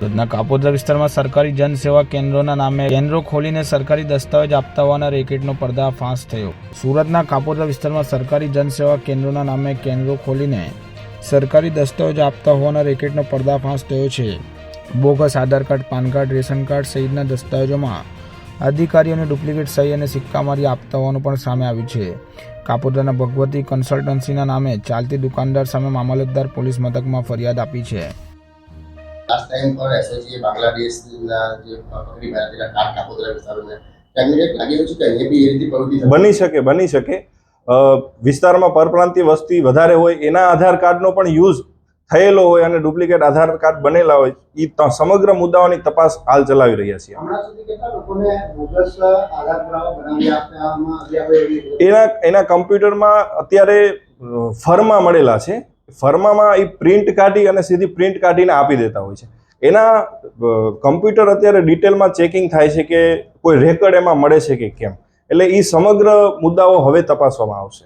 સુરતના કાપોદ્રા વિસ્તારમાં સરકારી જનસેવા કેન્દ્રોના નામે કેન્દ્રો ખોલીને સરકારી દસ્તાવેજ આપતા હોવાના રેકેટનો પર્દાફાશ થયો। સુરતના કાપોદ્રા વિસ્તારમાં સરકારી જનસેવા કેન્દ્રોના નામે કેન્દ્રો ખોલીને સરકારી દસ્તાવેજ આપતા હોવાના રેકેટનો પર્દાફાશ થયો છે। Bogus Aadhaar card, PAN card, ration card સહિતના દસ્તાવેજોમાં અધિકારીઓને ડુપ્લિકેટ સહી અને સિક્કા મારી આપતા હોવાનું પણ સામે આવ્યું છે। કાપોદ્રાના ભગવતી કન્સલ્ટન્સીના નામે ચાલતી દુકાનદાર સામે મામલતદાર પોલીસ મથકમાં ફરિયાદ આપી છે। लास्ट टाइम पर एसएचजी बांग्लादेश ना जो पकड़ी भारतीय कार्ड कापोद्रा विस्तार में कैंडिडेट लागे છે કે એ બી એ રીતે પ્રવૃત્તિ બની શકે વિસ્તારમાં પરપ્રાંતીય વસ્તી વધારે હોય એના આધાર કાર્ડનો પણ યુઝ થયેલો હોય અને ડુપ્લિકેટ આધાર કાર્ડ બનેલા હોય એ સમગ્ર મુદ્દાઓની તપાસ હાલ ચલાવી રહ્યા છીએ। હમણાં સુધી કેટલા લોકોને બોગસ આધાર પુરાવા બનાવી આપવામાં એના કમ્પ્યુટરમાં અત્યારે ફર્મા મળેલા છે। ફર્મામાં એ પ્રિન્ટ કાઢી અને સીધી પ્રિન્ટ કાઢીને આપી દેતા હોય છે। એના કમ્પ્યુટર અત્યારે ડિટેલમાં ચેકિંગ થાય છે કે કોઈ રેકર્ડ એમાં મળે છે કે કેમ, એટલે એ સમગ્ર મુદ્દાઓ હવે તપાસવામાં આવશે।